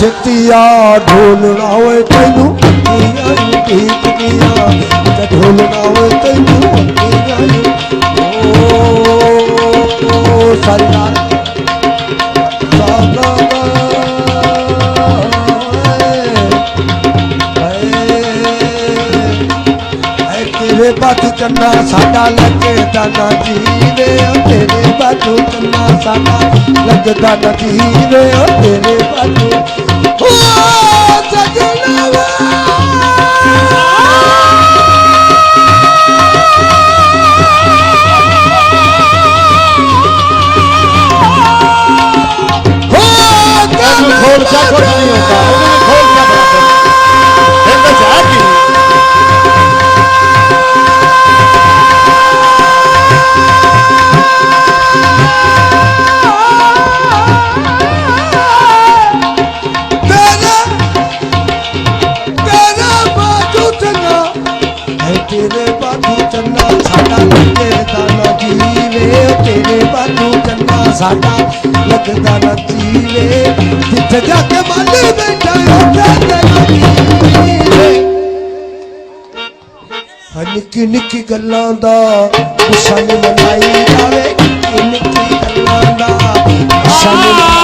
छतिया ढोलना होए तैनू गीत दिया ढोलना होए तैनू ओ सारी रात तेरे बाजू चन्ना साडा लगदा ना जीवे तेरे बाजू चन्ना साडा लगदा ना जीवे तेरे बाजू ओ सजना खोल क्या कुछ नहीं होता खोल क्या तेरे बाजू चन्ना साडा लगदा ना जीवे तेरे बाजू चन्ना साडा लगदा ना जीवे जिथे जाके माली बैठा निक्की निक्की गल्लां दा गुस्सा नहीं मनाई जावे निक्की गल्लां दा गुस्सा नहीं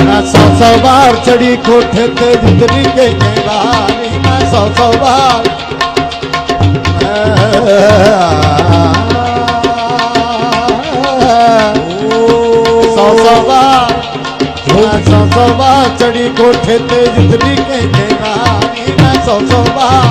मैं सौ बार चढ़ी कोठे ते जितनी के बारी मैं सौ बार सौ बार चढ़ी कोठे ते जितनी के बारी मैं सौ बार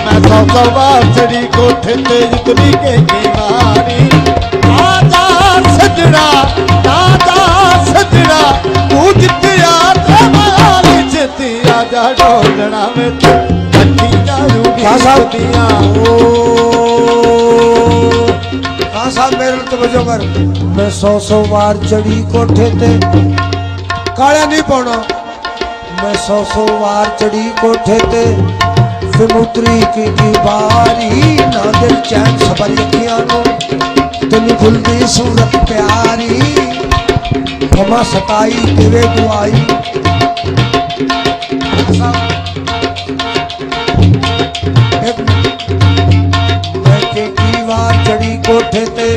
मैं सौ बार चढ़ी कोठे ते जितनी के मारी आजा सजना तू जितिया छेती आजा ढोलना में मेरे तो बजो कर मैं सौ बार चढ़ी कोठे ते काला नहीं पाना मैं सौ बार चढ़ी कोठे ते फिमुत्री की बारी ना दिल चैन सबर अखियां नो तेन खुलदी सूरत प्यारी क्षमा सताई तेरे दुआई मैं के की बार चढ़ी कोठे ते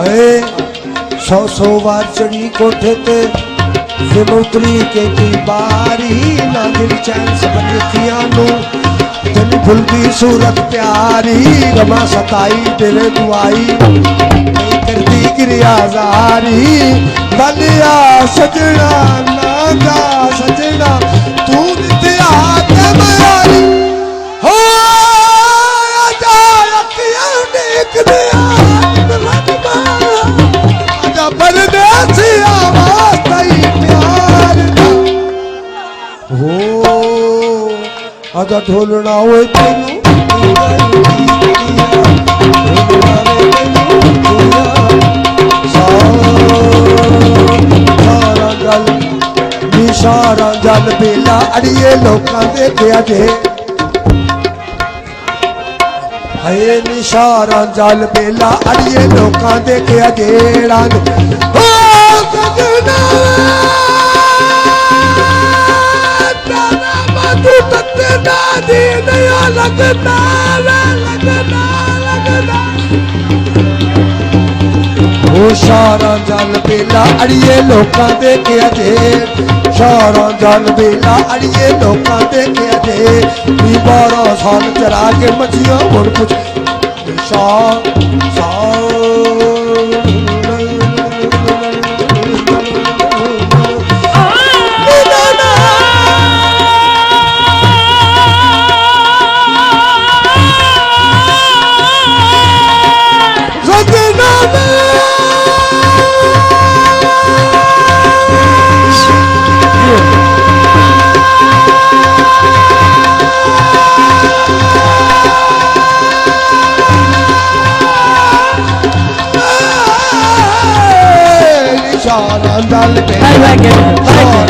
है 100 बार चढ़ी कोठे ते फिर उतरी के की बारी ना दिल चैन सब अखियां नू दिल भुलदी सूरत प्यारी रमा सताई दिल दुआई नहीं करती गिरियाजारी बलिया सजना नागा सजना तू दिया के मारी हो आजा अखियां देख दिया आजा परदेसी आवाज तई प्यार दा हो आजा ढोलना होए तेनू सारा जल बेला अड़िए लोकां दे क्या जे हाय निशारा जल बेला अड़िए लोकां दे क्या जेड़ा ओ सजना ताना मधु तत्ते दा दी नया लगदा ओ सारा जल बेला अड़िए लोकां दे क्या जे सारा जल बेला अड़िए लोकां दे क्या जे 12 साल चरा के मछियां मुड़ कुछ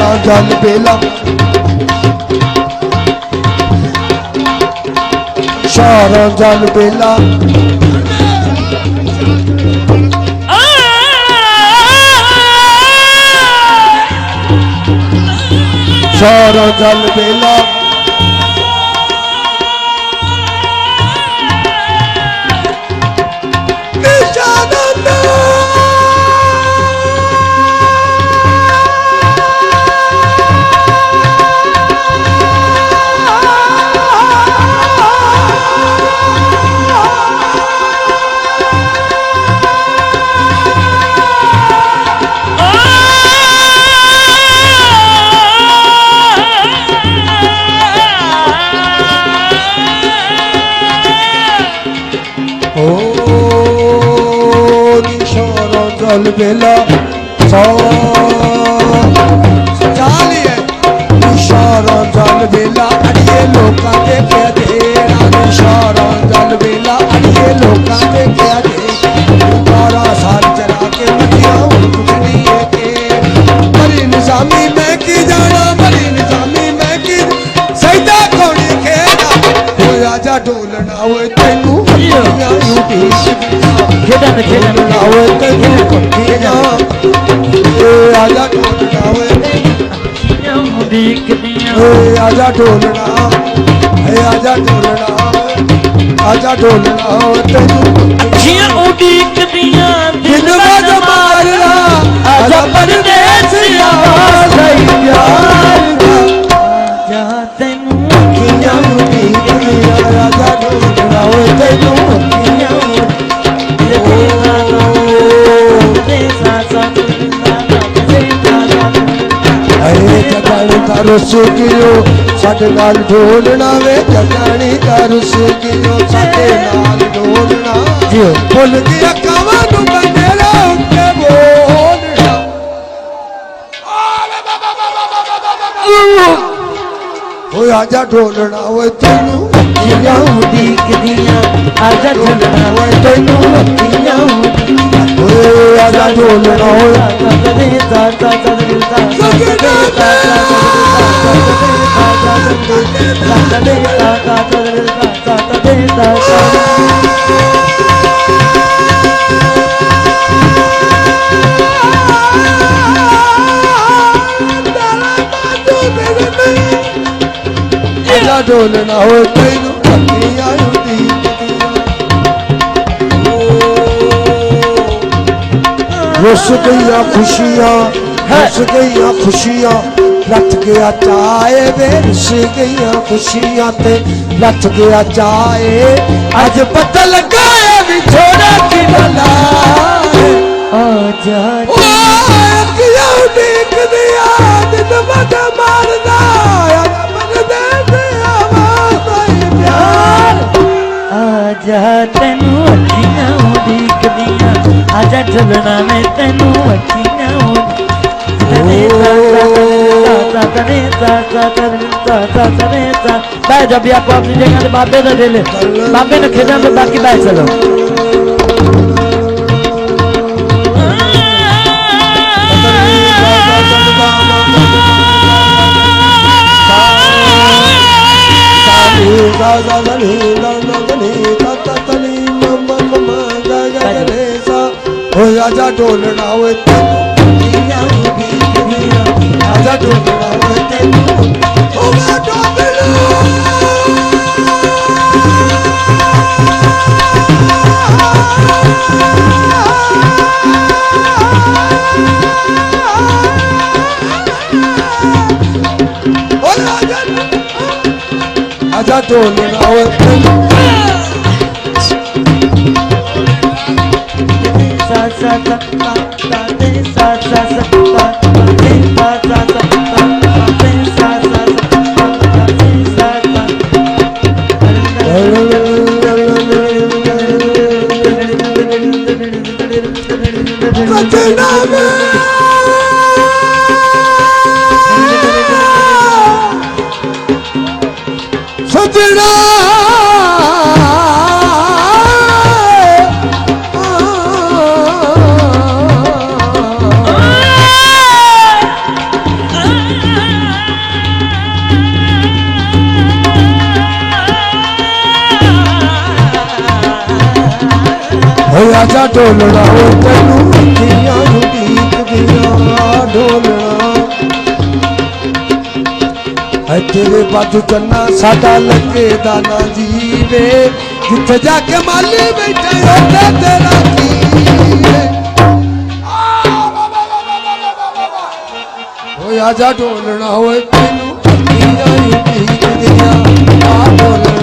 जल बेला सारा जल बेला सारा जल बेला जल बेला चालिए निशारा जल बेला अड़िए लोकां दे क्या जेड़ा निशारा जल बेला अड़िए लोकां दे क्या जे 12 साल चला के मछियां कुछ नहीं है के मरी निजामी मैं की जाना मरी निजामी मैं की सैदा कोनी खेड़ा हो आजा ढोलना होए तेनू खेलना होए तेनू आजा ढोलना होए आजा ढोलना आजा ढोलना आजा ढोलना तेनू उड़ीक दिया दिन बाद मारना आजा परदेसिया सही प्यार जा तेनू किया उड़ीक दिया आजा ढोलना होए तेनू रुस गियो साडे नाल ढोलना वे जगानी का रुस गियो साडे नाल ढोलना भुल गया कावां नू बंदेला उते बोलना ओए आजा ढोलना ओए तेनू जिया उड़ीक दिया आजा ढोलना ओए तेनू ओए आजा ढोलना ओए आजा ढोलना हो तेनू रुस गईया खुशियां रुस गईया खुशियां लथ गया चाए वे रुस गईया खुशियां ते लथ गया चाए अज पता लगा है भी छोड़ा की डला आजा अखियां देख दिया दिन बद मारदा मन दे दिया वाई प्यार आजा तेनू अखियां उड़ीकदियां आजा झुलना में तेनू अखियां जब भी आपको अपनी जगह बाबे ने ले बाबे ने खेदा में बाकी बैठ चलो आजा ढोलना होए आजा ढोलना होए आजा ढोलना होए सजना आजा ढोलना हो तेनू अखियां उड़ीक दियां ढोलना है तेरे बाजू चन्ना साडा लगे दाना जीवे जिथे जाके माली बैठे होते तेरा की हो आजा ढोलना हो तेनू अखियां उड़ीक दियां ढोलना